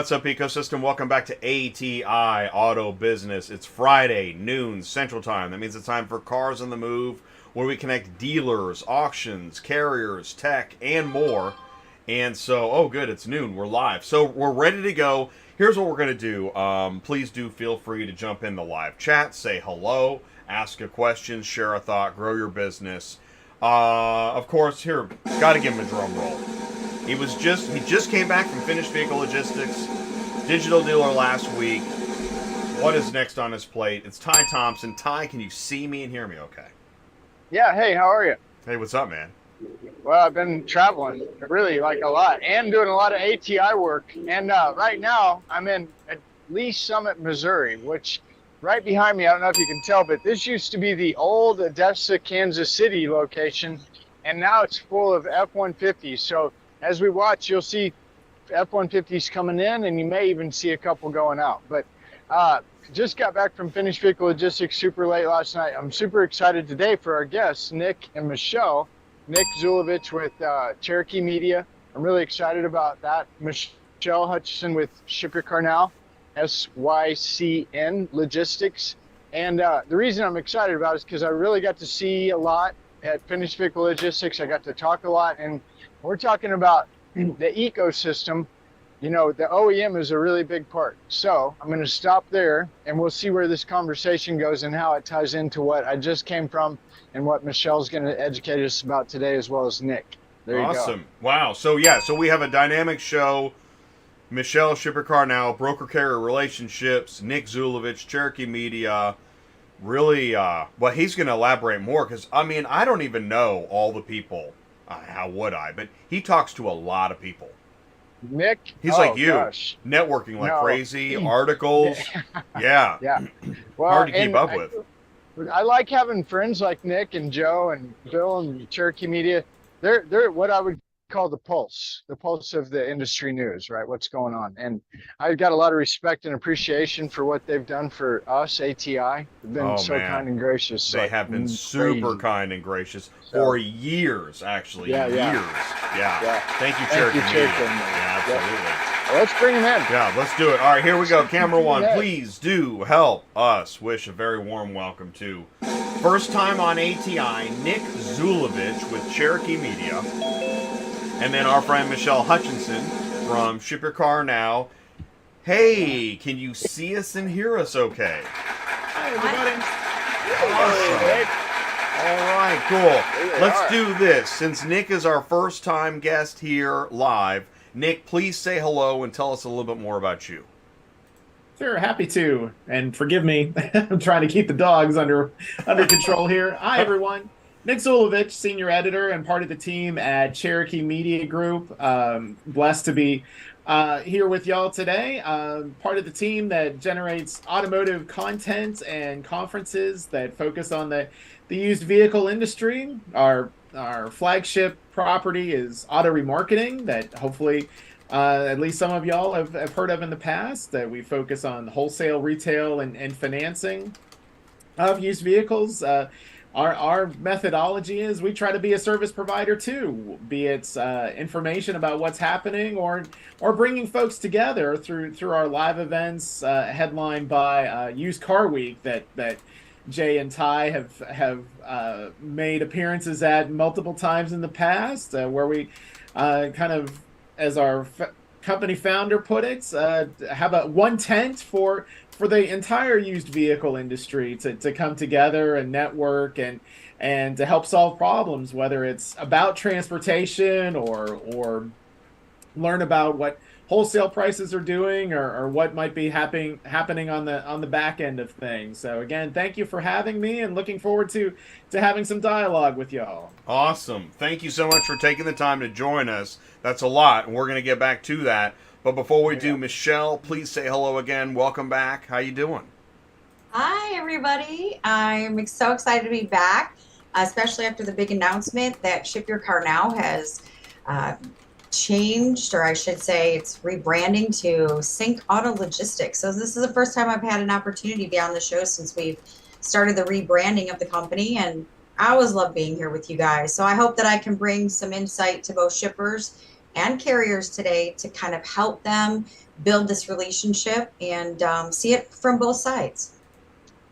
what's up, ecosystem? Welcome back to ATI Auto Business. It's Friday, noon Central Time. That means it's time for Cars on the Move, where we connect dealers, auctions, carriers, tech, and more. And so, oh good, it's noon. We're live. So we're ready to go. Here's what we're going to do. Please do feel free to jump in the live chat, say hello, ask a question, share a thought, grow your business. Of course, here, got to give him a drum roll. He just came back from Finished Vehicle Logistics, digital dealer last week. What is next on his plate? It's Ty Thompson. Ty, can you see me and hear me okay? Yeah, hey, how are you? Hey, what's up, man? Well, I've been traveling really like a lot and doing a lot of ATI work. And right now I'm in at Lee Summit, Missouri, which right behind me, I don't know if you can tell, but this used to be the old Odessa, Kansas City location. And now it's full of F-150s. So as we watch, you'll see F-150s coming in, and you may even see a couple going out. But just got back from Finished Vehicle Logistics super late last night. I'm super excited today for our guests, Nick and Michelle. Nick Zulovich with Cherokee Media. I'm really excited about that. Michelle Hutchinson with Ship Your Car Now, SYCN Logistics. And the reason I'm excited about it is because I really got to see a lot at Finished Vehicle Logistics. I got to talk a lot, and we're talking about the ecosystem. You know, the OEM is a really big part. So I'm going to stop there, and we'll see where this conversation goes and how it ties into what I just came from and what Michelle's going to educate us about today, as well as Nick. There you go. Awesome. Wow. So, yeah, so we have a dynamic show. Michelle, Ship Your Car Now, Broker Carrier Relationships, Nick Zulovich, Cherokee Media. Really, well, he's going to elaborate more because, I mean, I don't even know all the people. How would I? But he talks to a lot of people. Nick? He's like you, gosh. networking like crazy, articles. Yeah. Yeah. Well, hard to keep up with. I like having friends like Nick and Joe and Bill and Cherokee Media. They're what I would call the pulse of the industry news, right? What's going on. And I've got a lot of respect and appreciation for what they've done for us, ATI. They've been kind and gracious. They have been super kind and gracious for years, actually. Years. Yeah. Thank you, Cherokee Media. Yeah, absolutely. Well, let's bring him in. Yeah, let's do it. All right, here we go. Camera one, please do help us wish a very warm welcome to first time on ATI, Nick Zulovich with Cherokee Media. And then our friend Michelle Hutchinson from Ship Your Car Now. Hey, can you see us and hear us okay? Hi, everybody. Awesome. All right, cool. Let's do this. Since Nick is our first time guest here live, Nick, please say hello and tell us a little bit more about you. Sure, happy to. And forgive me, I'm trying to keep the dogs under control here. Hi, everyone. Nick Zulovich, senior editor and part of the team at Cherokee Media Group. Blessed to be here with y'all today. Part of the team that generates automotive content and conferences that focus on the used vehicle industry. Our flagship property is Auto Remarketing, that hopefully at least some of y'all have heard of in the past. That we focus on wholesale, retail, and financing of used vehicles. Our methodology is we try to be a service provider too, be it information about what's happening or bringing folks together through our live events headlined by Used Car Week that Jay and Ty have made appearances at multiple times in the past, where we kind of, as our company founder put it, have a one tent for the entire used vehicle industry to come together and network and to help solve problems, whether it's about transportation or learn about what wholesale prices are doing or what might be happening on the back end of things. So again, thank you for having me and looking forward to having some dialogue with y'all. Awesome. Thank you so much for taking the time to join us. That's a lot, and we're going to get back to that. But before we do, Michelle, please say hello again. Welcome back. How you doing? Hi, everybody. I'm so excited to be back, especially after the big announcement that Ship Your Car Now has changed, or I should say it's rebranding to SYCN Auto Logistics. So this is the first time I've had an opportunity to be on the show since we've started the rebranding of the company, and I always love being here with you guys. So I hope that I can bring some insight to both shippers and carriers today to kind of help them build this relationship and see it from both sides.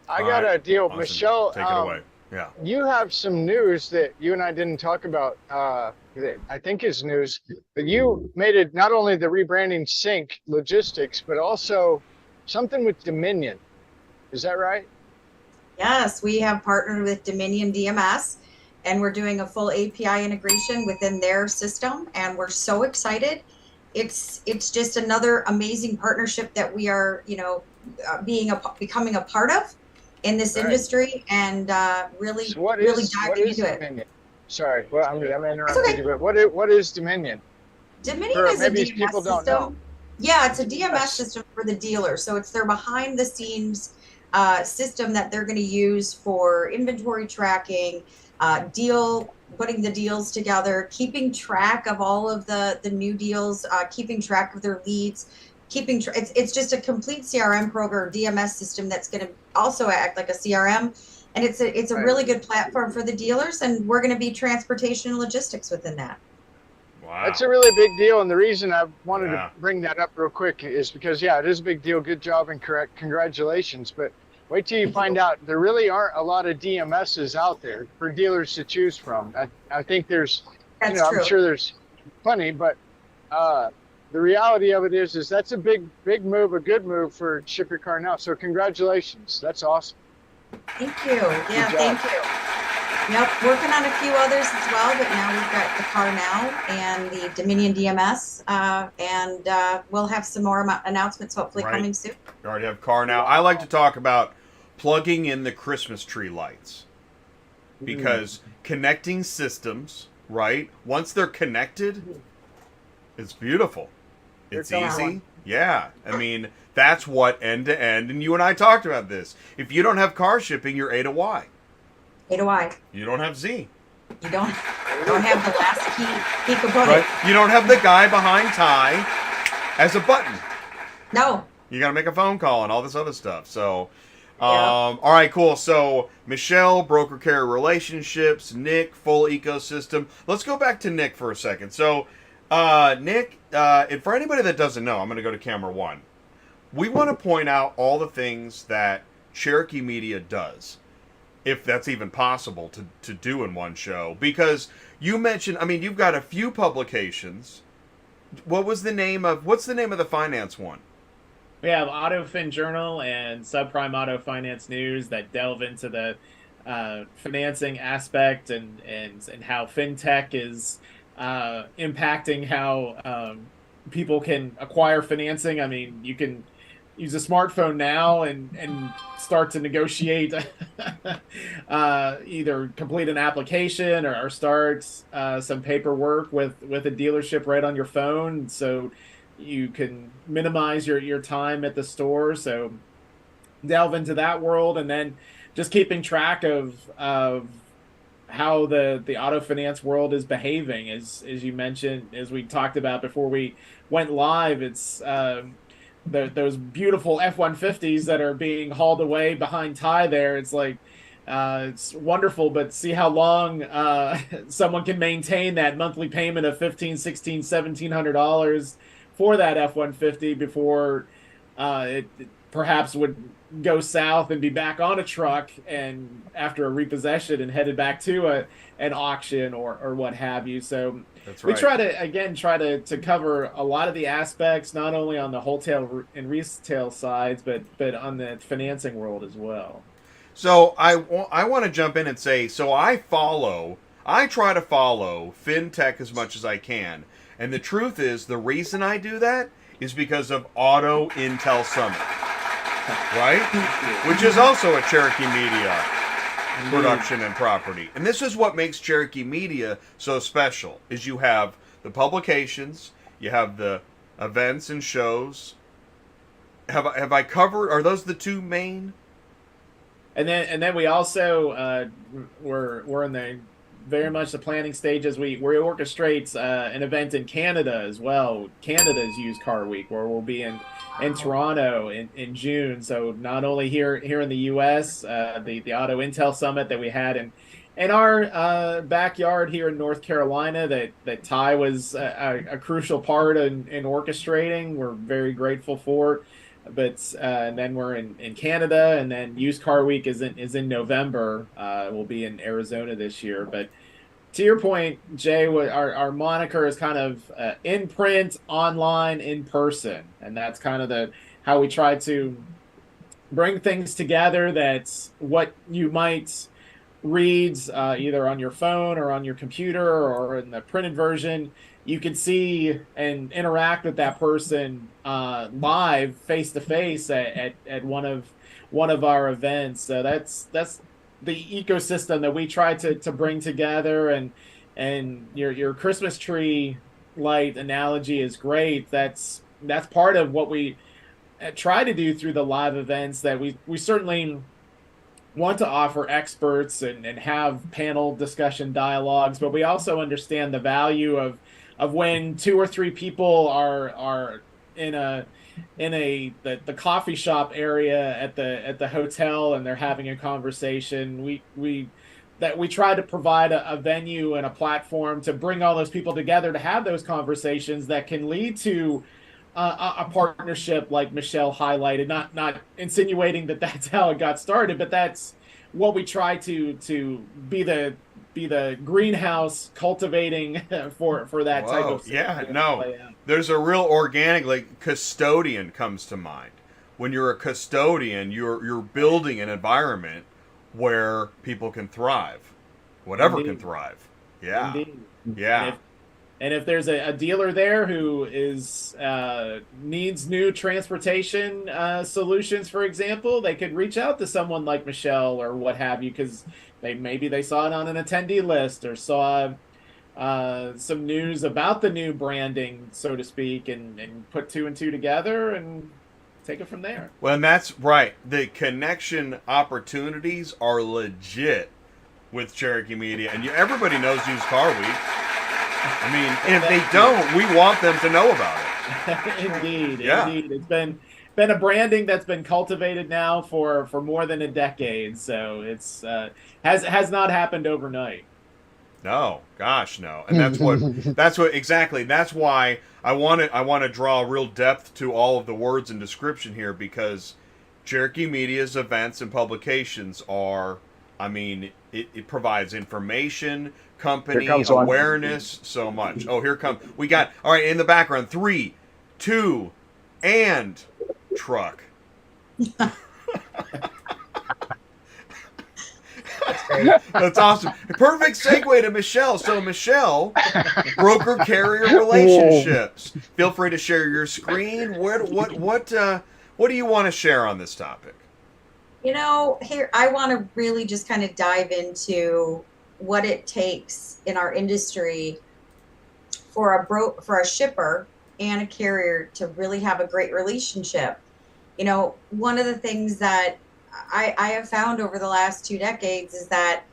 I got a deal, Awesome. Michelle. Take it away. Yeah. You have some news that you and I didn't talk about. That I think is news. But you made it not only the rebranding Sync Logistics, but also something with Dominion. Is that right? Yes, we have partnered with Dominion DMS, and we're doing a full API integration within their system, and we're so excited. It's just another amazing partnership that we are, becoming a part of in this industry, and really diving into Dominion? it. Sorry, well, I'm interrupting okay. you, but what is Dominion? Dominion is a maybe DMS people don't system. know. Yeah, it's a DMS system for the dealer. So it's their behind the scenes system that they're going to use for inventory tracking, putting the deals together, keeping track of all of the new deals, keeping track of their leads, it's just a complete CRM program, DMS system that's going to also act like a CRM. And it's a really good platform for the dealers, and we're going to be transportation and logistics within that. Wow. That's a really big deal, and the reason I wanted to bring that up real quick is because, it is a big deal. Good job and congratulations. But wait till you find out there really aren't a lot of DMSs out there for dealers to choose from. I think there's, true. I'm sure there's plenty, but the reality of it is that's a big move, a good move for Ship Your Car Now. So congratulations. That's awesome. Thank you. Yeah, thank you. Yep, working on a few others as well, but now we've got the Car Now and the Dominion DMS, and we'll have some more announcements hopefully coming soon. You already have Car Now. I like to talk about plugging in the Christmas tree lights, because connecting systems, right? Once they're connected, it's beautiful. It's easy. Yeah, I mean, that's what end-to-end, and you and I talked about this. If you don't have car shipping, you're A to Y. A to Y. You don't have Z. You don't have the last key component. Right? You don't have the guy behind Ty as a button. No. You got to make a phone call and all this other stuff. So, all right, cool. So, Michelle, broker carrier relationships, Nick, full ecosystem. Let's go back to Nick for a second. So, Nick, and for anybody that doesn't know, I'm going to go to camera one. We want to point out all the things that Cherokee Media does, if that's even possible to do in one show. Because you mentioned, you've got a few publications. What's the name of the finance one? We have AutoFin Journal and SubPrime Auto Finance News that delve into the financing aspect and how fintech is impacting how people can acquire financing. You can use a smartphone now and start to negotiate either complete an application or start some paperwork with a dealership right on your phone, so you can minimize your time at the store. So delve into that world, and then just keeping track of how the auto finance world is behaving. As you mentioned, as we talked about before we went live, it's those beautiful F-150s that are being hauled away behind Ty there. It's like, it's wonderful, but see how long someone can maintain that monthly payment of $1,500, $1,600, $1,700 for that F-150 before it perhaps would go south and be back on a truck and after a repossession and headed back to an auction or what have you. So that's right. We try to cover a lot of the aspects, not only on the wholesale and retail sides, but on the financing world as well. So I want to jump in and say, so I try to follow fintech as much as I can. And the truth is, the reason I do that is because of Auto Intel Summit, right? Which is also a Cherokee Media production and property. And this is what makes Cherokee Media so special, is you have the publications, you have the events and shows. Have I covered, are those the two main? And then we also we're in the very much the planning stages. We orchestrate an event in Canada as well. Canada's Used Car Week, where we'll be in Toronto in June. So not only here in the U.S., the Auto Intel Summit that we had in our backyard here in North Carolina that Ty was a crucial part in orchestrating. We're very grateful for. But and then we're in Canada, and then Used Car Week is in November. We'll be in Arizona this year. But to your point, Jay, our moniker is kind of in print, online, in person, and that's kind of the how we try to bring things together. That's what you might reads either on your phone or on your computer or in the printed version. You can see and interact with that person live, face to face at one of our events. So that's the ecosystem that we try to bring together. And your Christmas tree light analogy is great. That's part of what we try to do through the live events, that we certainly want to offer experts and have panel discussion dialogues, but we also understand the value of when 2 or 3 people are in the coffee shop area at the hotel, and they're having a conversation. We try to provide a venue and a platform to bring all those people together to have those conversations that can lead to a partnership like Michelle highlighted. Not insinuating that that's how it got started, but that's what we try to be the greenhouse cultivating for that type of There's a real organic, like, custodian comes to mind. When you're a custodian, you're building an environment where people can thrive, whatever Indeed. can thrive. Yeah. Indeed. Yeah. And if there's a dealer there who needs new transportation solutions, for example, they could reach out to someone like Michelle or what have you, because maybe they saw it on an attendee list or saw some news about the new branding, so to speak, and put 2 and 2 together and take it from there. Well, and that's right. The connection opportunities are legit with Cherokee Media, and everybody knows Used Car Week. I mean, and if they don't, we want them to know about it. Indeed. It's been a branding that's been cultivated now for more than a decade, so it's has not happened overnight. No, gosh, no. And that's why I want to draw real depth to all of the words and description here, because Cherokee Media's events and publications are, I mean, it provides information, company awareness, so much. Oh, here comes, we got, all right, in the background, 3, 2, and truck. That's awesome. Perfect segue to Michelle. So, Michelle, broker carrier relationships. Feel free to share your screen. What do you want to share on this topic? Here I want to really just kind of dive into what it takes in our industry for a shipper and a carrier to really have a great relationship. One of the things that I have found over the last 2 decades is that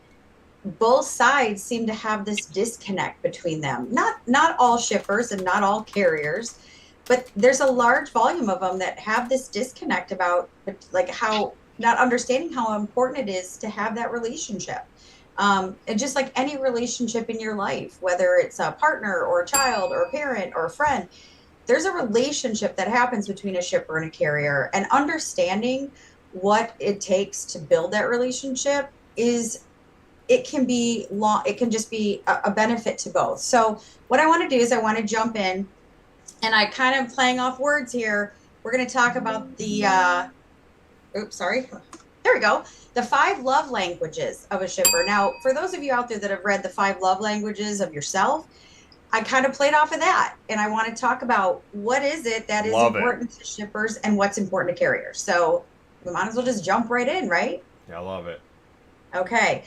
both sides seem to have this disconnect between them. Not all shippers and not all carriers, but there's a large volume of them that have this disconnect about, like, how not understanding how important it is to have that relationship. And just like any relationship in your life, whether it's a partner or a child or a parent or a friend, there's a relationship that happens between a shipper and a carrier, and understanding what it takes to build that relationship it can just be a benefit to both. So what I want to do is I want to jump in, and I kind of playing off words here. We're going to talk about the, there we go. The 5 love languages of a shipper. Now, for those of you out there that have read the 5 love languages of yourself, I kind of played off of that, and I want to talk about what is it that is important to shippers and what's important to carriers. So we might as well just jump right in, right? Yeah, I love it. Okay.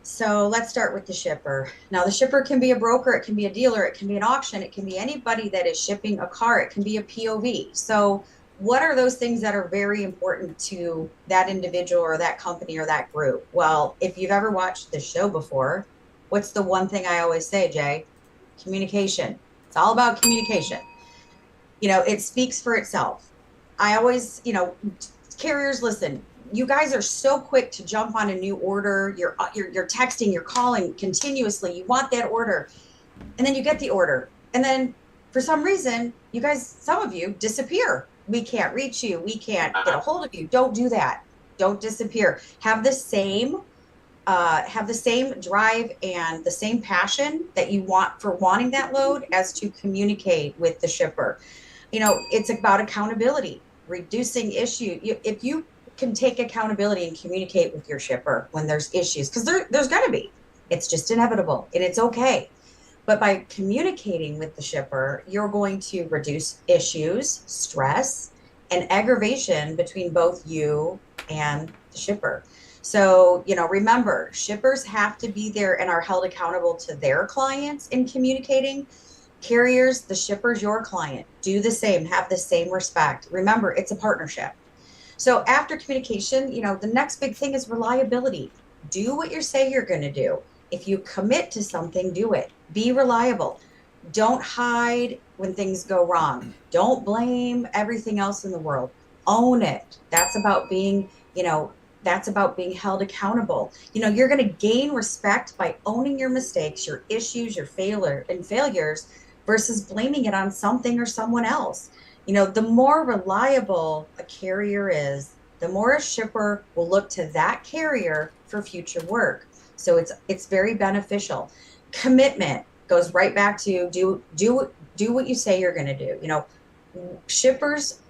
So let's start with the shipper. Now, the shipper can be a broker, it can be a dealer, it can be an auction, it can be anybody that is shipping a car, it can be a POV. So what are those things that are very important to that individual or that company or that group? Well, if you've ever watched the show before, what's the one thing I always say, Jay? Communication. It's all about communication. It speaks for itself. I always, carriers, listen, you guys are so quick to jump on a new order. You're texting, you're calling continuously. You want that order, and then you get the order, and then for some reason, you guys, some of you disappear. We can't reach you. We can't get a hold of you. Don't do that. Don't disappear. Have the same drive and the same passion that you want for wanting that load as to communicate with the shipper. You know, it's about accountability, reducing issue. If you can take accountability and communicate with your shipper when there's issues, because there's going to be, it's just inevitable and it's okay. But by communicating with the shipper, you're going to reduce issues, stress, and aggravation between both you and the shipper. So, you know, remember, shippers have to be there and are held accountable to their clients in communicating. Carriers, the shipper's your client. Do the same, have the same respect. Remember, it's a partnership. So after communication, you know, the next big thing is reliability. Do what you say you're going to do. If you commit to something, do it. Be reliable. Don't hide when things go wrong. Don't blame everything else in the world. Own it. That's about being, you know, that's about being held accountable. You know, you're going to gain respect by owning your mistakes, your issues, your failures versus blaming it on something or someone else. You know, the more reliable a carrier is, the more a shipper will look to that carrier for future work. So it's very beneficial. Commitment goes right back to do what you say you're going to do. You know, shippers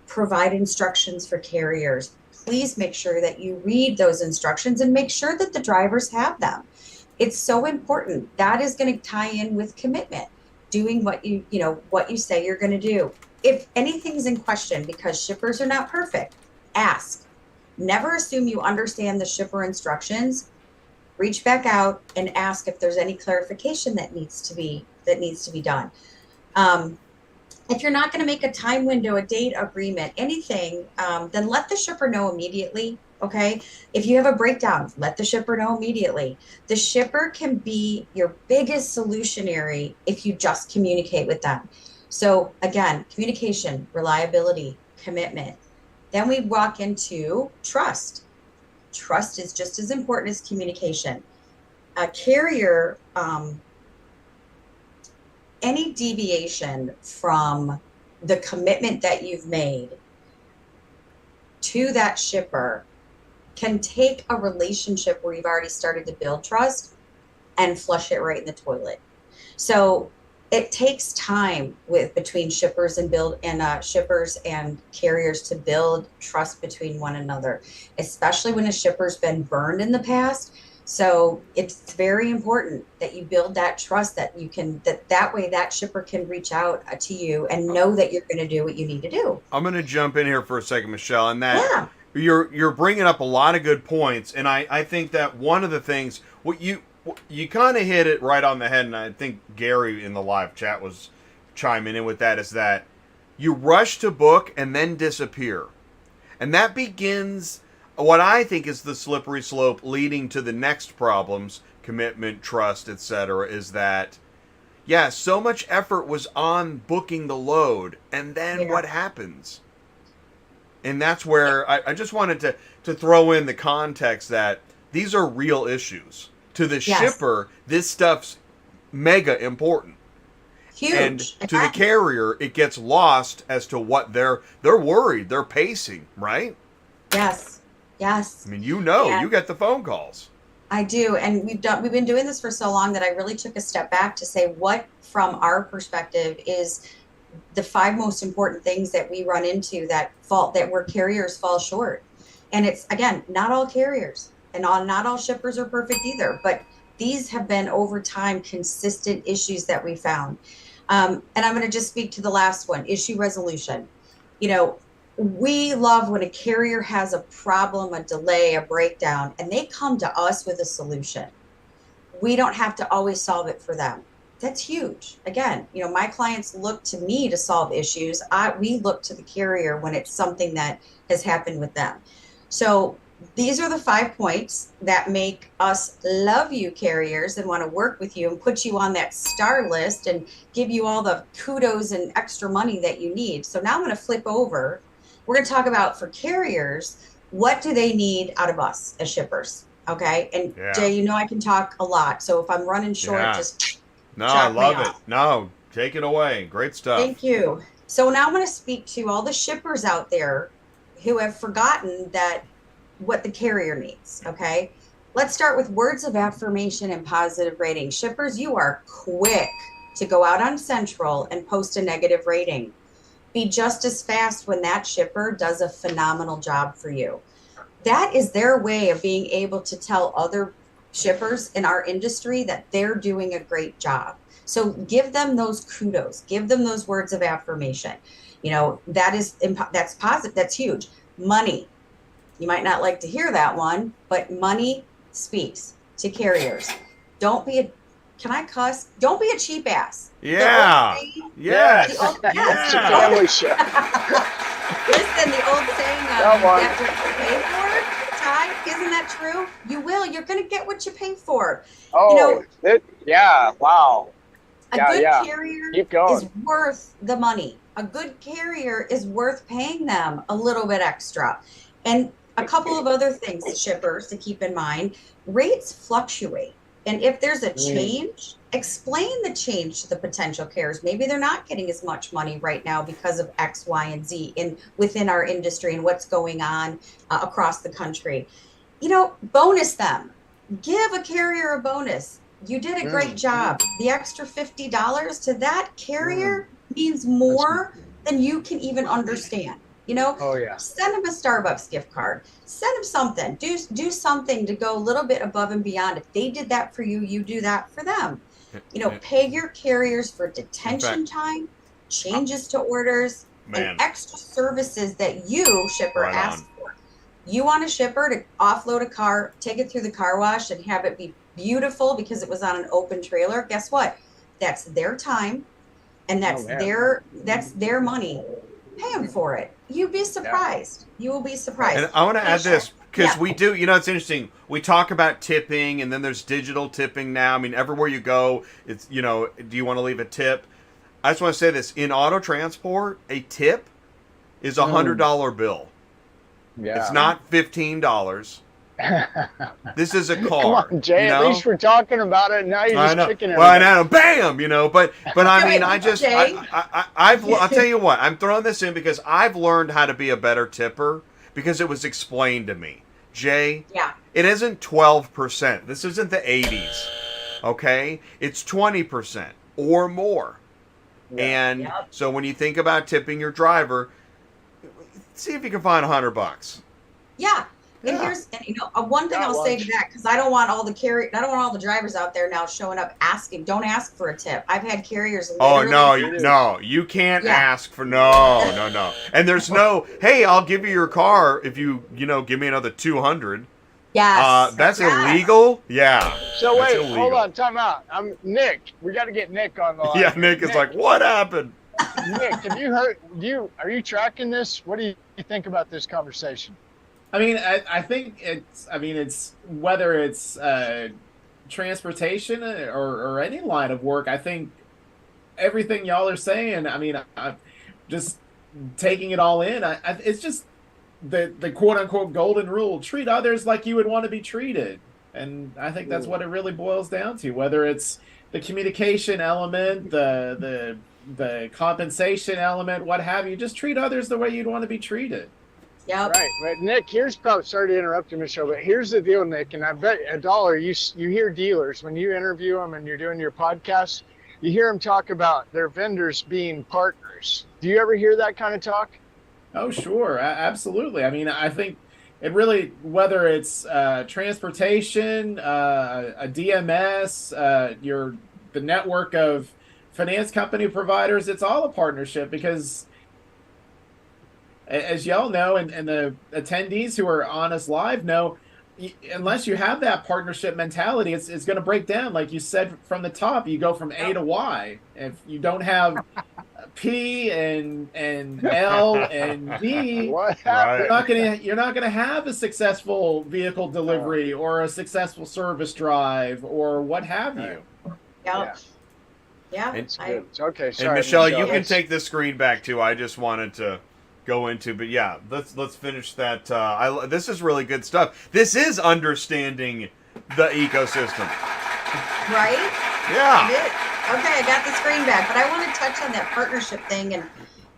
provide instructions for carriers. Please make sure that you read those instructions and make sure that the drivers have them. It's so important. That is going to tie in with commitment, doing what you say you're going to do. If anything's in question, because shippers are not perfect, ask. Never assume you understand the shipper instructions. Reach back out and ask if there's any clarification that needs to be done. If you're not going to make a time window, a date agreement, anything, then let the shipper know immediately. Okay. If you have a breakdown, let the shipper know immediately. The shipper can be your biggest solutionary if you just communicate with them. So again, communication, reliability, commitment. Then we walk into trust. Trust is just as important as communication. A carrier, any deviation from the commitment that you've made to that shipper can take a relationship where you've already started to build trust and flush it right in the toilet. So it takes time between shippers and shippers and carriers to build trust between one another, especially when a shipper's been burned in the past. So it's very important that you build that trust, that you can, that way that shipper can reach out to you and know that you're going to do what you need to do. I'm going to jump in here for a second, Michelle, and that you're bringing up a lot of good points, and I think that one of the things, what you kind of hit it right on the head, and I think Gary in the live chat was chiming in with that, is that you rush to book and then disappear. And that begins what I think is the slippery slope leading to the next problems, commitment, trust, etc., is that, so much effort was on booking the load, and then what happens? And that's where I just wanted to throw in the context that these are real issues. To the shipper, this stuff's mega important. Huge. And to the carrier, it gets lost as to what they're worried, they're pacing, right? Yes. I mean, you get the phone calls. I do, and we've been doing this for so long that I really took a step back to say what, from our perspective, is the 5 most important things that we run into where carriers fall short. And it's, again, not all carriers. And not all shippers are perfect either, but these have been over time consistent issues that we found. And I'm going to just speak to the last one, issue resolution. You know, we love when a carrier has a problem, a delay, a breakdown, and they come to us with a solution. We don't have to always solve it for them. That's huge. Again, you know, my clients look to me to solve issues. We look to the carrier when it's something that has happened with them. So these are the 5 points that make us love you, carriers, and want to work with you and put you on that star list and give you all the kudos and extra money that you need. So now I'm going to flip over. We're going to talk about, for carriers, What do they need out of us as shippers? Okay. And Jay, I can talk a lot. So if I'm running short, just no, I love it. No, take it away. Great stuff. Thank you. So now I'm going to speak to all the shippers out there who have forgotten what the carrier needs. Okay. Let's start with words of affirmation and positive rating. Shippers, you are quick to go out on Central and post a negative rating. Be just as fast when that shipper does a phenomenal job for you. That is their way of being able to tell other shippers in our industry that they're doing a great job. So give them those kudos, give them those words of affirmation. That's positive. That's huge. Money. You might not like to hear that one, but money speaks to carriers. Don't be a cheap ass. Yeah. Yes. Listen, the old saying, that what you pay for, Ty, isn't that true? You will. You're going to get what you pay for. Oh, wow. A good carrier is worth the money. A good carrier is worth paying them a little bit extra. And a couple of other things, shippers, to keep in mind. Rates fluctuate. And if there's a change, explain the change to the potential carriers. Maybe they're not getting as much money right now because of X, Y, and Z within our industry and what's going on across the country. Bonus them. Give a carrier a bonus. You did a great job. The extra $50 to that carrier means more than you can even understand. Send them a Starbucks gift card. Send them something. Do something to go a little bit above and beyond. If they did that for you, you do that for them. Pay your carriers for detention time, changes to orders, and extra services that you, shipper, ask for. You want a shipper to offload a car, take it through the car wash, and have it be beautiful because it was on an open trailer. Guess what? That's their time, and that's their money. Pay them for it. You'd be surprised. You will be surprised. And I want to add this because we do, it's interesting. We talk about tipping and then there's digital tipping now. I mean, everywhere you go, it's, do you want to leave a tip? I just want to say this. In auto transport, a tip is $100 bill. Yeah. It's not $15. This is a car. Come on, Jay. At least we're talking about it. Now you're just kicking it. Well, I know. Bam. But I mean, I'll tell you what. I'm throwing this in because I've learned how to be a better tipper because it was explained to me. Jay. Yeah. It isn't 12%. This isn't the 80s. Okay. It's 20% or more. Yeah. And so when you think about tipping your driver, see if you can find $100. Yeah. And here's one thing I'll say to that, because I don't want all the drivers out there now showing up asking. Don't ask for a tip. I've had carriers. No, you can't ask for no. And there's no, hey, I'll give you your car if you give me another $200. Yes. That's illegal. Yeah. So wait, hold on, time out. I'm Nick. We got to get Nick on the line. Yeah, Nick is like, what happened? Nick, have you heard? Are you tracking this? What do you think about this conversation? I mean, I think it's whether it's transportation or any line of work. I think everything y'all are saying. I mean, I'm just taking it all in. It's just the quote unquote golden rule: treat others like you would want to be treated. And I think that's what it really boils down to. Whether it's the communication element, the compensation element, what have you, just treat others the way you'd want to be treated. Yep. Right. But Nick, sorry to interrupt you, Michelle, but here's the deal, Nick, and I bet $1, you hear dealers, when you interview them and you're doing your podcast, you hear them talk about their vendors being partners. Do you ever hear that kind of talk? Oh, sure. Absolutely. I mean, I think it really, whether it's transportation, a DMS, the network of finance company providers, it's all a partnership because as y'all know, and the attendees who are on us live know, unless you have that partnership mentality, it's going to break down. Like you said from the top, you go from A to Y. If you don't have P and L and D, you're not gonna have a successful vehicle delivery or a successful service drive or what have you. Yeah. It's good. Okay, sorry. And Michelle, you can take the screen back too. I just wanted to go into. But yeah, let's finish that. This is really good stuff. This is understanding the ecosystem. Right? Yeah. It is. Okay, I got the screen back, but I want to touch on that partnership thing. And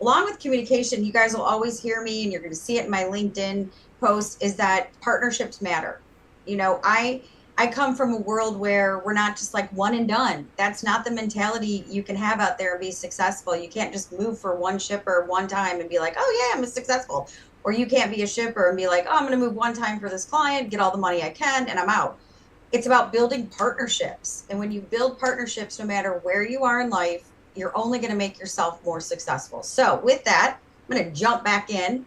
along with communication, you guys will always hear me, and you're going to see it in my LinkedIn post, is that partnerships matter. You know, I come from a world where we're not just like one and done. That's not the mentality you can have out there and be successful. You can't just move for one shipper one time and be like, oh yeah, I'm successful. Or you can't be a shipper and be like, oh, I'm going to move one time for this client, get all the money I can, and I'm out. It's about building partnerships. And when you build partnerships, no matter where you are in life, you're only going to make yourself more successful. So with that, I'm going to jump back in,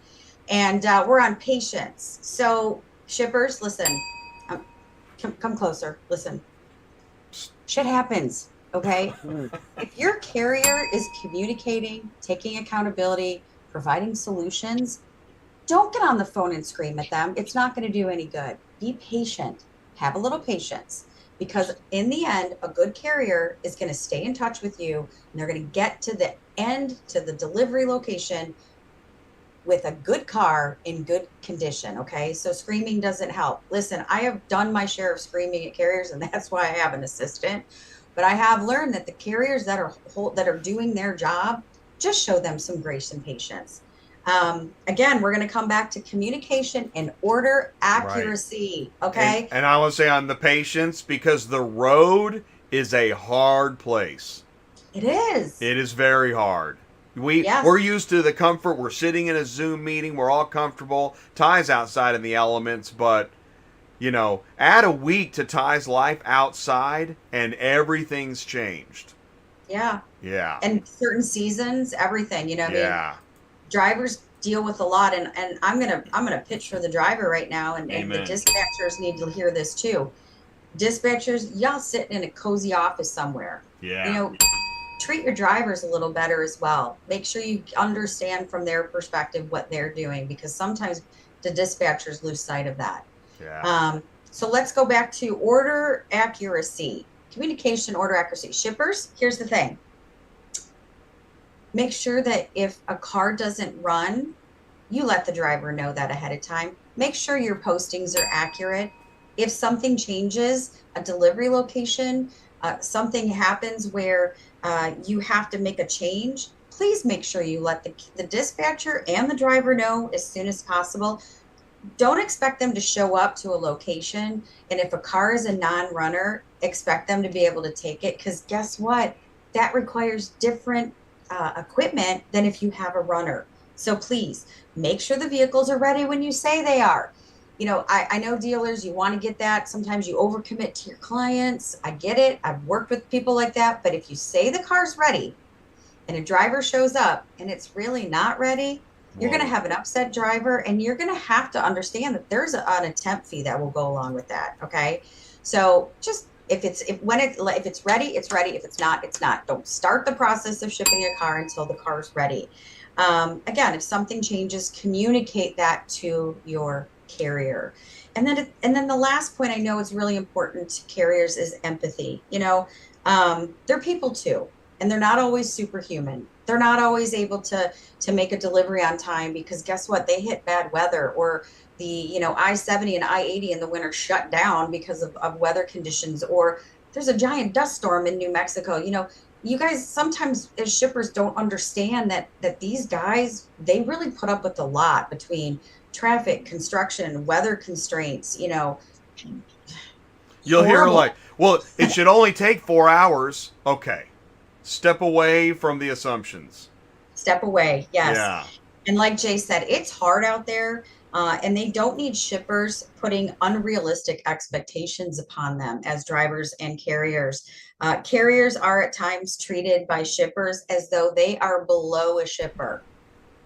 and we're on patience. So shippers, listen, come closer. Listen, shit happens. Okay. If your carrier is communicating, taking accountability, providing solutions, don't get on the phone and scream at them. It's not going to do any good. Be patient. Have a little patience, because in the end, a good carrier is going to stay in touch with you, and they're going to get to the end, to the delivery location with a good car in good condition. Okay. So screaming doesn't help. Listen, I have done my share of screaming at carriers, and that's why I have an assistant, but I have learned that the carriers that are doing their job, just show them some grace and patience. Again, we're going to come back to communication and order accuracy. Right. Okay. And I want to say on the patience, because the road is a hard place. It is. It is very hard. We're used to the comfort. We're sitting in a Zoom meeting. We're all comfortable. Ty's outside in the elements, but you know, add a week to Ty's life outside, and everything's changed. Yeah. Yeah. And certain seasons, everything. You know. Yeah. Drivers deal with a lot, and I'm gonna pitch for the driver right now, and the dispatchers need to hear this too. Dispatchers, y'all sitting in a cozy office somewhere. Yeah. You know, treat your drivers a little better as well. Make sure you understand from their perspective what they're doing, because sometimes the dispatchers lose sight of that. Yeah. So let's go back to order accuracy, communication, order accuracy. Shippers, here's the thing. Make sure that if a car doesn't run, you let the driver know that ahead of time. Make sure your postings are accurate. If something changes, a delivery location, something happens where you have to make a change, please make sure you let the dispatcher and the driver know as soon as possible. Don't expect them to show up to a location, and if a car is a non-runner, expect them to be able to take it, because guess what? That requires different equipment than if you have a runner. So please make sure the vehicles are ready when you say they are. You know, I know dealers, you want to get that. Sometimes you overcommit to your clients. I get it. I've worked with people like that. But if you say the car's ready and a driver shows up and it's really not ready, you're going to have an upset driver, and you're going to have to understand that there's an attempt fee that will go along with that. Okay. So just if it's ready, it's ready. If it's not, it's not. Don't start the process of shipping a car until the car's ready. Again, if something changes, communicate that to your carrier. And then the last point I know is really important to carriers is empathy. You know, they're people too, and they're not always superhuman. They're not always able to make a delivery on time, because guess what? They hit bad weather, or the I-70 and I-80 in the winter shut down because of weather conditions, or there's a giant dust storm in New Mexico. You know, you guys sometimes as shippers don't understand that these guys, they really put up with a lot between traffic, construction, weather constraints. You know, you'll hear like, well, it should only take 4 hours. Okay, step away from the assumptions. Step away. Yes. Yeah. And like Jay said, it's hard out there. And they don't need shippers putting unrealistic expectations upon them as drivers and carriers. Carriers are at times treated by shippers as though they are below a shipper.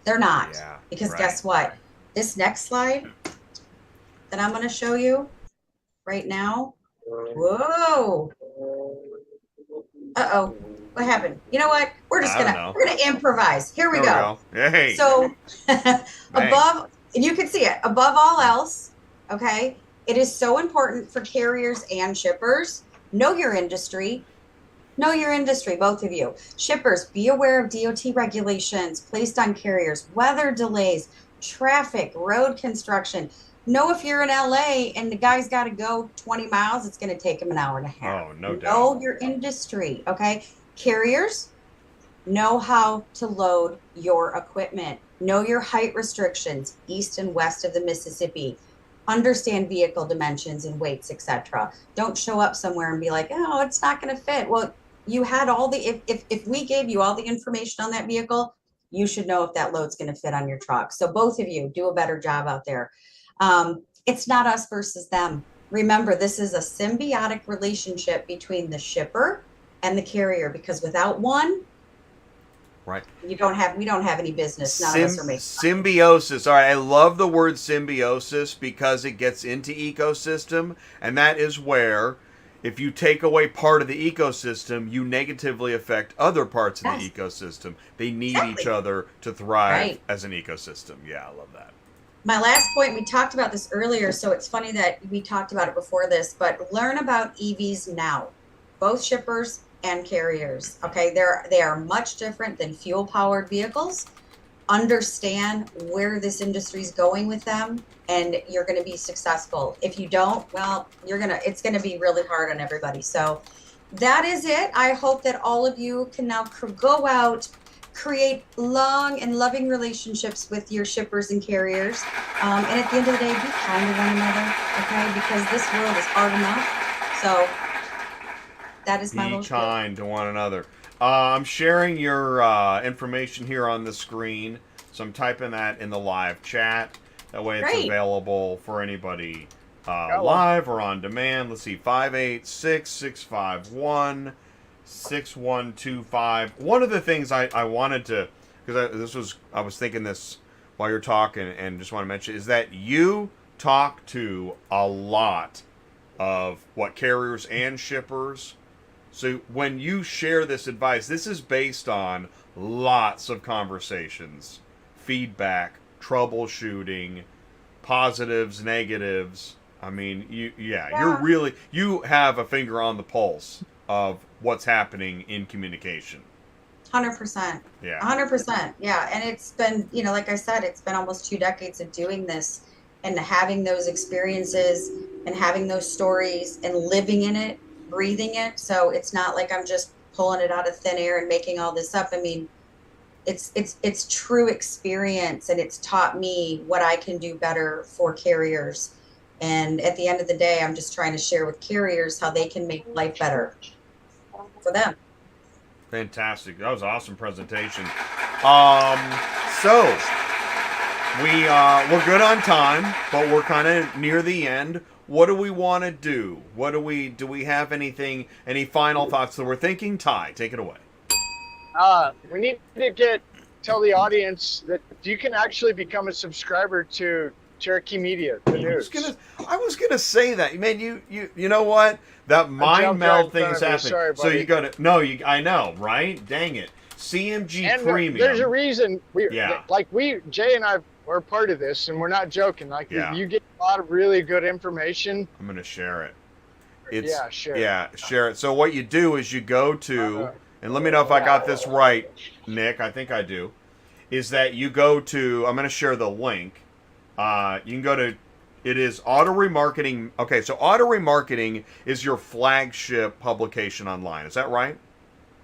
They're not. Yeah, because guess what? This next slide that I'm going to show you right now. Whoa. Uh-oh. What happened? You know what? We're gonna improvise. Here we go. Hey. So above, and you can see it, above all else, okay, it is so important for carriers and shippers. Know your industry. Know your industry, both of you. Shippers, be aware of DOT regulations placed on carriers, weather delays, traffic, road construction. Know if you're in LA and the guy's got to go 20 miles, it's going to take him an hour and a half. Oh, no doubt. Know your industry, okay? Carriers, know how to load your equipment. Know your height restrictions, east and west of the Mississippi. Understand vehicle dimensions and weights, etc. Don't show up somewhere and be like, oh, it's not going to fit. Well, you had all the, if we gave you all the information on that vehicle, you should know if that load's going to fit on your truck. So both of you do a better job out there. It's not us versus them. Remember, this is a symbiotic relationship between the shipper and the carrier, because without one, right, we don't have any business. None of us are making symbiosis. All right, I love the word symbiosis because it gets into ecosystem, and that is where, if you take away part of the ecosystem, you negatively affect other parts of the ecosystem. They need each other to thrive as an ecosystem. Yeah, I love that. My last point, we talked about this earlier, so it's funny that we talked about it before this, but learn about EVs now, both shippers and carriers. Okay, they are much different than fuel-powered vehicles. Understand where this industry is going with them, and you're going to be successful. If you don't, well, it's going to be really hard on everybody. So that is it. I hope that all of you can now go out, create long and loving relationships with your shippers and carriers. And at the end of the day, be kind to one another, okay? Because this world is hard enough. So that is my Be kind to one another. I'm sharing your information here on the screen, so I'm typing that in the live chat. That way it's available for anybody live or on demand. Let's see, 586-651-6125. One of the things I wanted to, because I was thinking this while you're talking, and just want to mention, is that you talk to a lot of carriers and shippers. So when you share this advice, this is based on lots of conversations, feedback, troubleshooting, positives, negatives. I mean, you have a finger on the pulse of what's happening in communication. 100%. Yeah. 100%. Yeah. And it's been, like I said, it's been almost 2 decades of doing this and having those experiences and having those stories and living in it, breathing it. So it's not like I'm just pulling it out of thin air and making all this up. I mean, it's true experience, and it's taught me what I can do better for carriers. And at the end of the day, I'm just trying to share with carriers how they can make life better for them. Fantastic. That was an awesome presentation. So we're good on time, but we're kind of near the end. What do we want to do? Do we have any final thoughts that we're thinking? Ty, take it away. We need to tell the audience that you can actually become a subscriber to Cherokee Media, the news. I was gonna say that, man. You know what? That mind meld thing is happening. Sorry, so you got to I know, right? Dang it. CMG and Premium. There's a reason Jay and I are part of this, and we're not joking. You get a lot of really good information. I'm gonna share it. Share it. So what you do is you go to, and let me know if I got this right, Nick. I think I do. Is that you go to? I'm gonna share the link. You can go to. It is Auto Remarketing. Okay, so Auto Remarketing is your flagship publication online. Is that right?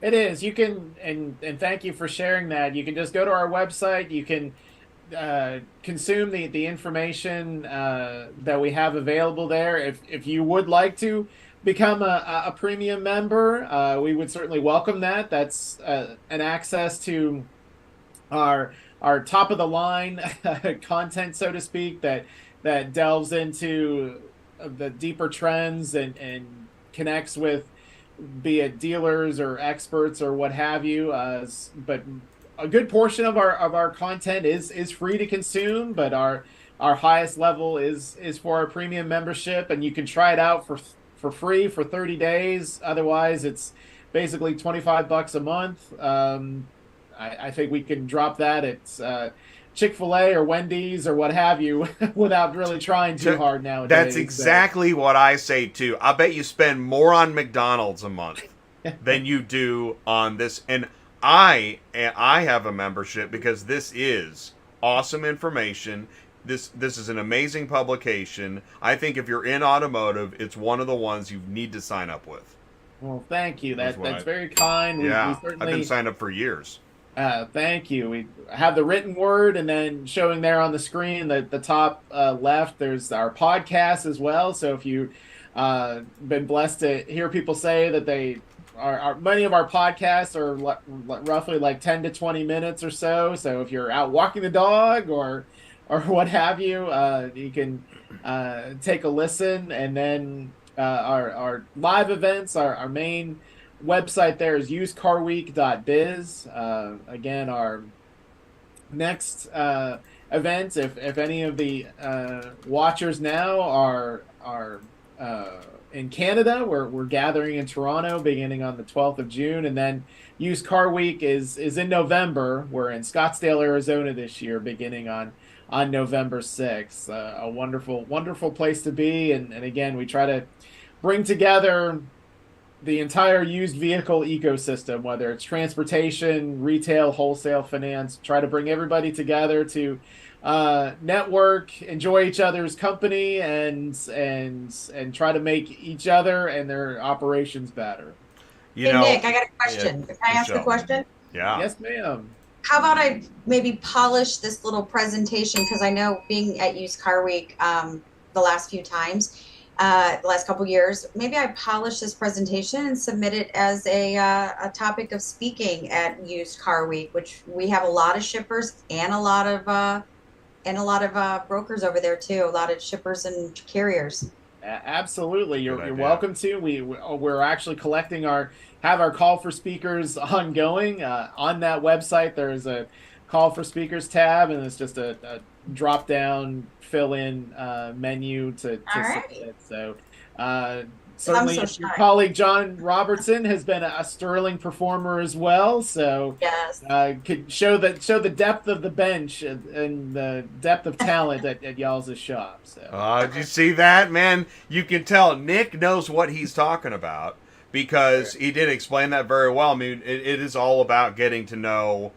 It is. You can, and thank you for sharing that. You can just go to our website. You can consume the information that we have available there. If you would like to become a premium member, we would certainly welcome that. That's an access to our top of the line content, so to speak, that delves into the deeper trends and connects with, be it dealers or experts or what have you. But a good portion of our content is free to consume, but our highest level is for our premium membership, and you can try it out for free for 30 days. Otherwise, it's basically $25 a month. I think we can drop that at Chick-fil-A or Wendy's or what have you without really trying too hard nowadays. That's exactly what I say too. I bet you spend more on McDonald's a month. than you do on this. And I have a membership because this is awesome information. This is an amazing publication. I think if you're in automotive, it's one of the ones you need to sign up with. Well, thank you. That's why- very kind. Yeah, We I've certainly, been signed up for years. thank you. We have the written word, and then showing there on the screen, the top left, there's our podcast as well. So if you been blessed to hear people say that they are many of our podcasts are roughly like 10 to 20 minutes or so. So if you're out walking the dog or what have you, you can take a listen. And then our live events, our main website there is usedcarweek.biz. Again, our next event, if any of the watchers now are in Canada, we're gathering in Toronto beginning on the 12th of June, and then Used Car Week is in November. We're in Scottsdale, Arizona this year, beginning on November 6th. A wonderful place to be, and again, we try to bring together the entire used vehicle ecosystem, whether it's transportation, retail, wholesale, finance. Try to bring everybody together to network, enjoy each other's company, and try to make each other and their operations better. Hey, Nick, I got a question. Can I ask a question? Yeah. Yes, ma'am. How about I maybe polish this little presentation, because I know being at Used Car Week the last few times, the last couple years, maybe I polish this presentation and submit it as a topic of speaking at Used Car Week, which we have a lot of shippers and a lot of brokers over there too, a lot of shippers and carriers. Absolutely, you're welcome to. We're actually collecting our call for speakers ongoing. On that website, there's a call for speakers tab, and it's just a drop down fill in menu to submit. So certainly your colleague John Robertson has been a sterling performer as well. So yes, could show the depth of the bench and the depth of talent at y'all's shop. So did you see that, man? You can tell Nick knows what he's talking about because he did explain that very well. I mean, it is all about getting to know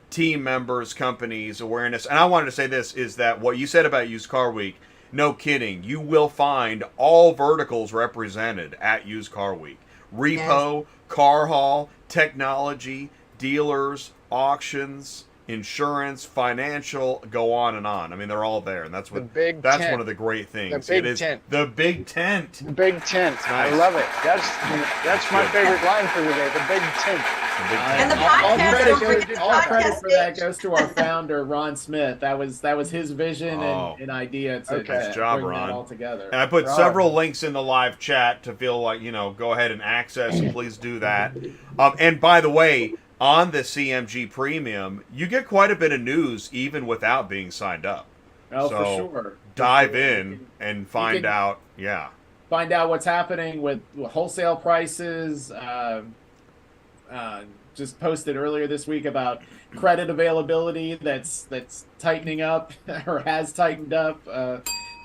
team members, companies, awareness. And I wanted to say this, is that what you said about Used Car Week, no kidding, you will find all verticals represented at Used Car Week. Repo, yes, car haul, technology, dealers, auctions, insurance, financial, go on and on. I mean, they're all there, and that's what that's one of the great things. The big tent. The big tent. The big tent. Nice. I love it. That's my favorite line for the day. The big tent. And the podcast, all credit for that goes to our founder, Ron Smith. That was his vision and idea to nice job, bring Ron. that all together. And I put several links in the live chat to feel like, go ahead and access, and please do that. And by the way, on the CMG Premium, you get quite a bit of news even without being signed up. Oh, so for sure. Dive in and find out. Yeah. Find out what's happening with wholesale prices. Just posted earlier this week about credit availability that's tightening up or has tightened up.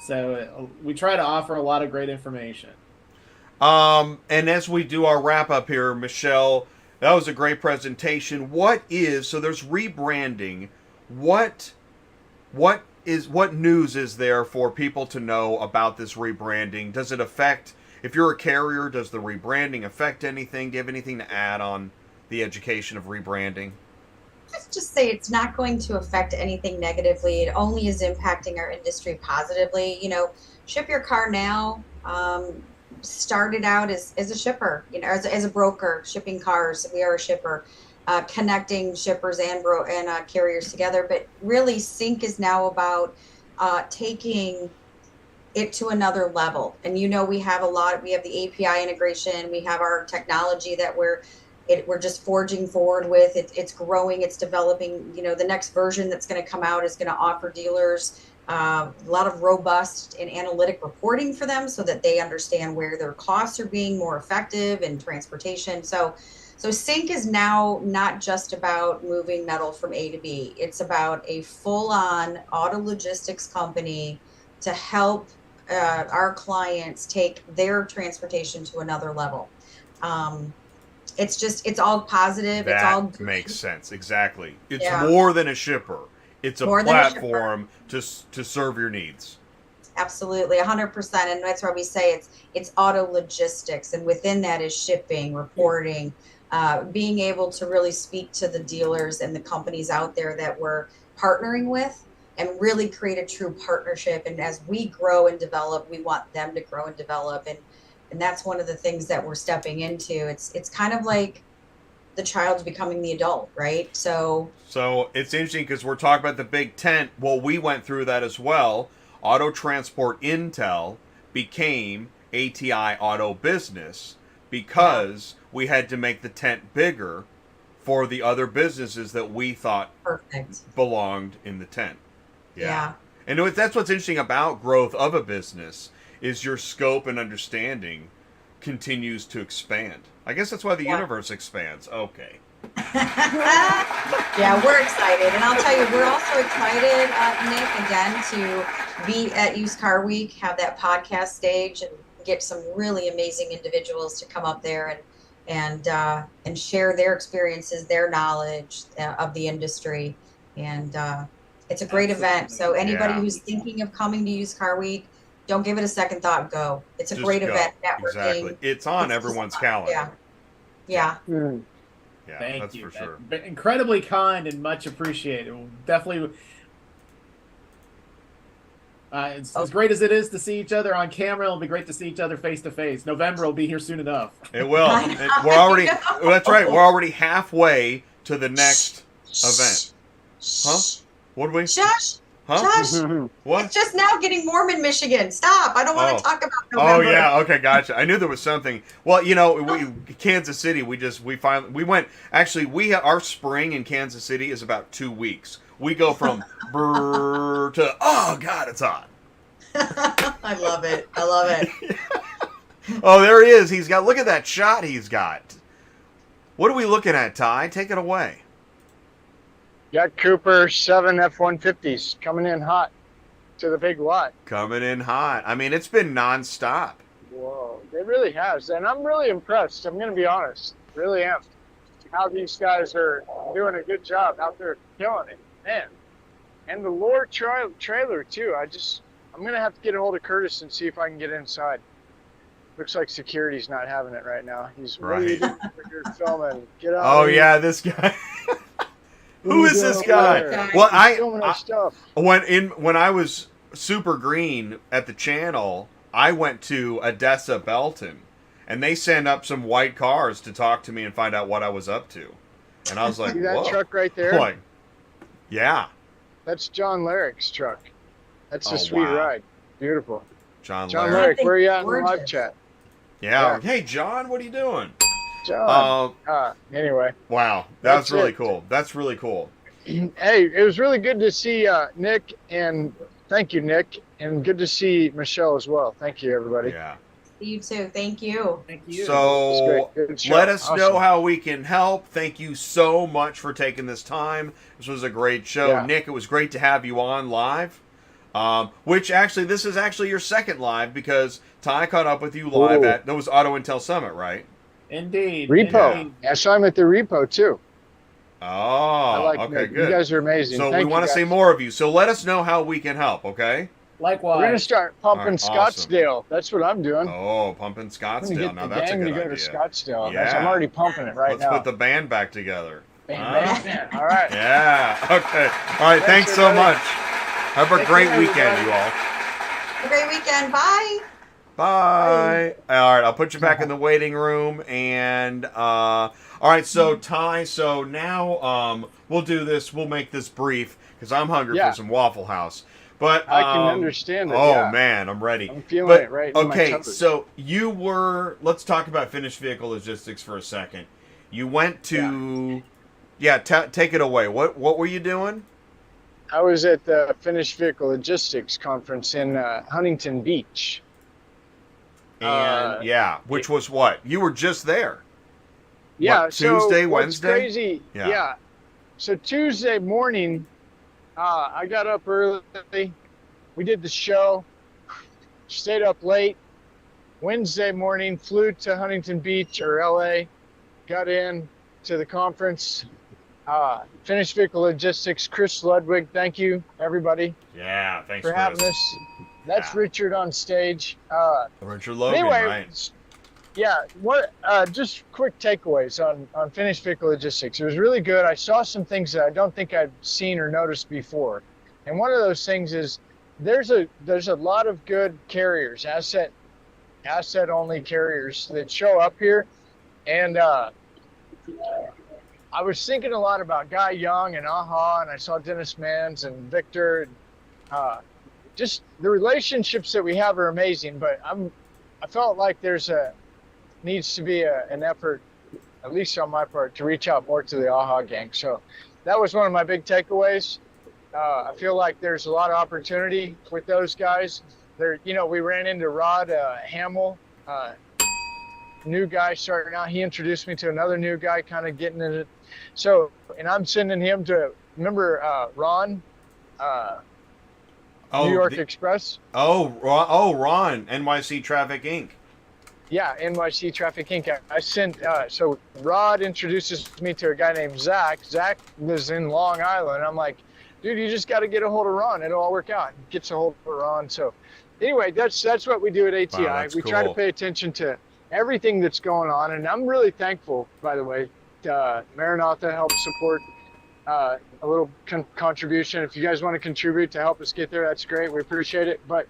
So we try to offer a lot of great information. And as we do our wrap up here, Michelle, that was a great presentation. So there's rebranding. What news is there for people to know about this rebranding? Does it affect, if you're a carrier, does the rebranding affect anything? Do you have anything to add on the education of rebranding? Let's just say it's not going to affect anything negatively. It only is impacting our industry positively. Ship Your Car Now started out as a shipper, as a broker, shipping cars. We are a shipper, connecting shippers and carriers together. But really, Sync is now about taking it to another level. And we have we have the API integration, we have our technology that we're just forging forward with. It's growing, it's developing. The next version that's going to come out is going to offer dealers a lot of robust and analytic reporting for them so that they understand where their costs are being more effective in transportation. So Sync is now not just about moving metal from A to B. It's about a full-on auto logistics company to help our clients take their transportation to another level. it's all positive. It's all That makes sense. Exactly. It's Yeah. more than a shipper. It's a More than a platform to serve your needs. Absolutely, 100%, and that's why we say it's auto logistics, and within that is shipping, reporting, being able to really speak to the dealers and the companies out there that we're partnering with, and really create a true partnership. And as we grow and develop, we want them to grow and develop, and that's one of the things that we're stepping into. It's kind of like the child's becoming the adult, right? So it's interesting because we're talking about the big tent. Well, we went through that as well. Auto Transport Intel became ATI Auto Business because we had to make the tent bigger for the other businesses that we thought perfect. belonged in the tent. Yeah. And that's what's interesting about growth of a business is your scope and understanding continues to expand. I guess that's why the universe expands. Okay. Yeah, we're excited. And I'll tell you, we're also excited, Nick, again, to be at Used Car Week, have that podcast stage, and get some really amazing individuals to come up there and share their experiences, their knowledge of the industry. And it's a great event. So anybody who's thinking of coming to Used Car Week, don't give it a second thought. Go. It's a great event. Networking. Exactly. It's on everyone's calendar. Yeah. Yeah, Thank that's you. for sure. Incredibly kind and much appreciated. We'll definitely. As great as it is to see each other on camera, it'll be great to see each other face to face. November will be here soon enough. It will. We're already. That's right. We're already halfway to the next event. Huh? What do we? Shush. Huh? Josh, What? it's just now getting warm in Michigan. Stop. I don't want to talk about November. Oh yeah, okay, gotcha. I knew there was something. Well, Kansas City, we went. Actually, our spring in Kansas City is about 2 weeks. We go from brrr to oh god, it's hot. I love it. I love it. Oh, there he is. Look at that shot he's got. What are we looking at, Ty? Take it away. Got Cooper 7 F-150s coming in hot to the big lot. Coming in hot. I mean, it's been nonstop. Whoa, it really has. And I'm really impressed. I'm going to be honest. Really am. How these guys are doing a good job out there killing it. Man. And the Lure trailer, too. I'm going to have to get a hold of Curtis and see if I can get inside. Looks like security's not having it right now. He's right. You're filming. Get out. Oh, yeah, this guy. Who is this guy? Well, when I was super green at the channel, I went to Odessa Belton, and they sent up some white cars to talk to me and find out what I was up to. And I was like, see that whoa. truck right there? Like, yeah. That's John Larrick's truck. That's a sweet ride. Beautiful. John Larrick, where are you at in the live chat? Yeah. Hey, John, what are you doing? John. Anyway. Wow. That's really cool. That's really cool. Hey, it was really good to see Nick, and thank you, Nick, and good to see Michelle as well. Thank you, everybody. Yeah. You too. Thank you. Thank you. So let us know how we can help. Thank you so much for taking this time. This was a great show. Yeah. Nick, it was great to have you on live. Which actually, this is actually your second live because Ty caught up with you live that was Auto Intel Summit, right? Indeed. Repo. Indeed. I saw him at the Repo, too. Oh, okay, Nick. good. You guys are amazing. So we want to see more of you. So let us know how we can help, okay? Likewise. We're going to start pumping Awesome. Scottsdale. That's what I'm doing. Oh, pumping Scottsdale. Now I'm that's a going good to go idea. to Scottsdale. Yeah. I'm already pumping it right now. Let's put the band back together. Bam. All right. Yeah. Okay. All right. Thanks so much. Have a great weekend, you all. Have a great weekend. Bye. Bye. All right, I'll put you back in the waiting room. And all right, so Ty, so now we'll do this. We'll make this brief because I'm hungry for some Waffle House. But I can understand it. Oh man, I'm ready. I'm feeling it right. In Okay, my toes. so you were. Let's talk about finished vehicle logistics for a second. You went to. Take it away. What were you doing? I was at the Finished Vehicle Logistics Conference in Huntington Beach. And which was what? You were just there. Yeah, what, Tuesday, so Wednesday? What's crazy? Yeah. So Tuesday morning, I got up early. We did the show. Stayed up late. Wednesday morning, flew to Huntington Beach or LA. got in to the conference. Finished Vehicle Logistics, Chris Ludwig. Thank you, everybody, Yeah, thanks, for having Chris. us. That's Yeah. Richard on stage. Richard Logan, Anyway, right? yeah, what just quick takeaways on Finished Vehicle Logistics. It was really good. I saw some things that I don't think I've seen or noticed before. And one of those things is there's a lot of good carriers, asset only carriers that show up here. And I was thinking a lot about Guy Young and AHA, and I saw Dennis Mans and Victor. And, just the relationships that we have are amazing, but I felt like needs to be an effort, at least on my part, to reach out more to the AHA gang. So that was one of my big takeaways. I feel like there's a lot of opportunity with those guys. We ran into Rod Hamill, new guy starting out. He introduced me to another new guy, kind of getting in it. So, and I'm sending him to, remember Ron, New York Express? Ron, NYC Traffic Inc. Yeah, NYC Traffic Inc. I sent, so Rod introduces me to a guy named Zach. Zach lives in Long Island. I'm like, dude, you just got to get a hold of Ron. It'll all work out. Gets a hold of Ron. So anyway, that's what we do at ATI. Wow, we try to pay attention to everything that's going on. And I'm really thankful, by the way, Maranatha helped support a little contribution. If you guys want to contribute to help us get there, that's great. We appreciate it. But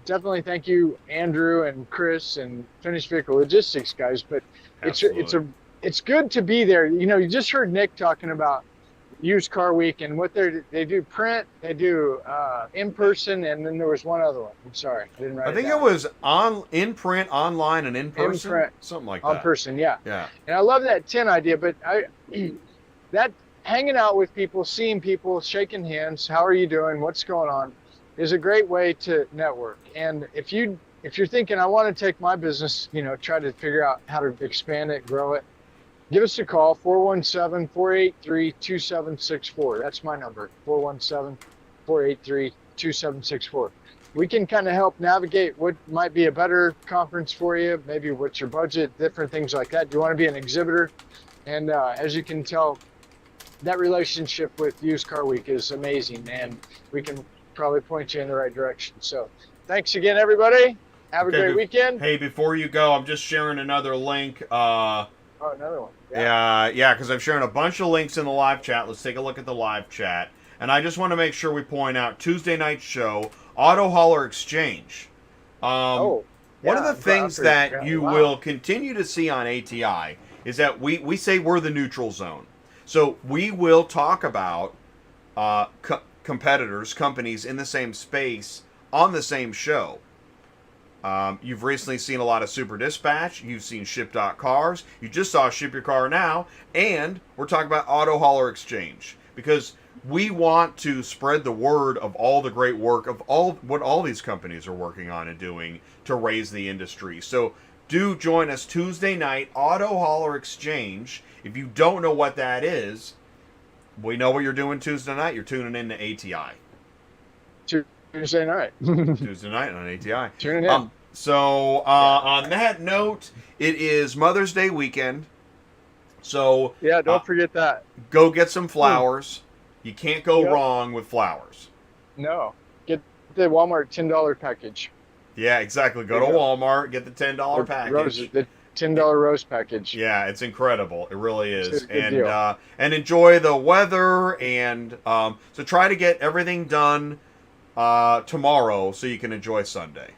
definitely thank you, Andrew and Chris and Finished Vehicle Logistics guys. But it's good to be there. You just heard Nick talking about Used Car Week and what they do print, they do in person, and then there was one other one. I'm sorry, I didn't write it down. I think it was in print, online, and in person. In print, something like that. On person, yeah. Yeah. And I love that 10 idea, but that hanging out with people, seeing people, shaking hands, how are you doing, what's going on, is a great way to network. And if you're thinking, I want to take my business, try to figure out how to expand it, grow it, give us a call, 417-483-2764. That's my number, 417-483-2764. We can kind of help navigate what might be a better conference for you, maybe what's your budget, different things like that. Do you want to be an exhibitor? And as you can tell, that relationship with Used Car Week is amazing, and we can probably point you in the right direction. So thanks again, everybody. Have a great weekend. Hey, before you go, I'm just sharing another link. Another one. Yeah, because I'm sharing a bunch of links in the live chat. Let's take a look at the live chat. And I just want to make sure we point out Tuesday night show, Auto Hauler Exchange. One of the things that you will continue to see on ATI is that we say we're the neutral zone. So we will talk about competitors, companies in the same space on the same show. You've recently seen a lot of Super Dispatch. You've seen Ship.Cars. You just saw Ship Your Car Now. And we're talking about Auto Hauler Exchange. Because we want to spread the word of all the great work of what all these companies are working on and doing to raise the industry. So do join us Tuesday night, Auto Hauler Exchange. If you don't know what that is, we know what you're doing Tuesday night. You're tuning in to ATI. Tuesday night. Tuesday night on ATI. Tune in. On that note, it is Mother's Day weekend. So yeah, don't forget that. Go get some flowers. You can't go wrong with flowers. No. Get the Walmart $10 package. Yeah, exactly. Go to Walmart, get the $10 package. The $10 rose package. Yeah, it's incredible. It really is. And enjoy the weather, and so try to get everything done tomorrow so you can enjoy Sunday.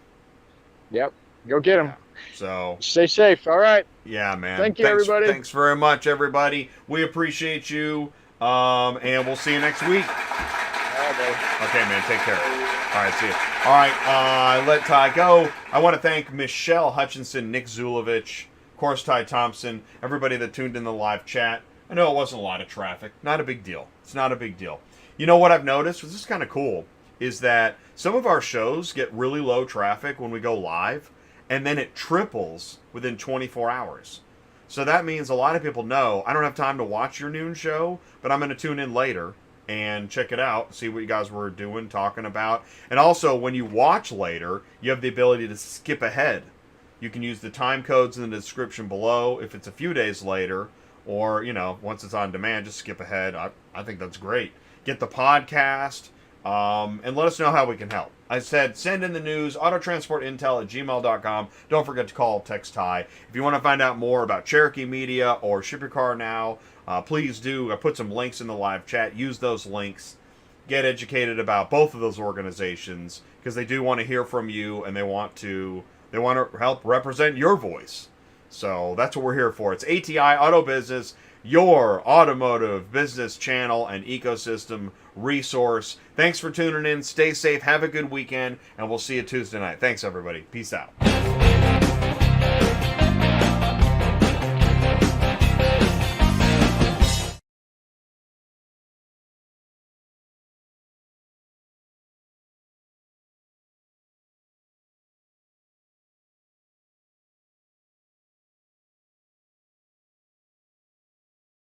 Yep. Go get them. Yeah. So stay safe. All right. Yeah, man. Thank you, everybody. Thanks very much, everybody. We appreciate you. And we'll see you next week. All right, buddy. Okay, man. Take care. All right, see you. All right, let Ty go. I want to thank Michelle Hutchinson, Nick Zulovich, of course, Ty Thompson, everybody that tuned in the live chat. I know it wasn't a lot of traffic. Not a big deal. It's not a big deal. You know what I've noticed, which is kind of cool, is that some of our shows get really low traffic when we go live, and then it triples within 24 hours. So that means a lot of people know, I don't have time to watch your noon show, but I'm going to tune in later and check it out, see what you guys were doing, talking about. And also, when you watch later, you have the ability to skip ahead. You can use the time codes in the description below if it's a few days later, or, once it's on demand, just skip ahead. I think that's great. Get the podcast, and let us know how we can help. I said send in the news, autotransportintel@gmail.com. Don't forget to call, text Ty. If you want to find out more about Cherokee Media or Ship Your Car Now, please do. I put some links in the live chat. Use those links. Get educated about both of those organizations, because they do want to hear from you, and they want to help represent your voice. So that's what we're here for. It's ATI Auto Business, your automotive business channel and ecosystem resource. Thanks for tuning in. Stay safe. Have a good weekend, and we'll see you Tuesday night. Thanks, everybody. Peace out.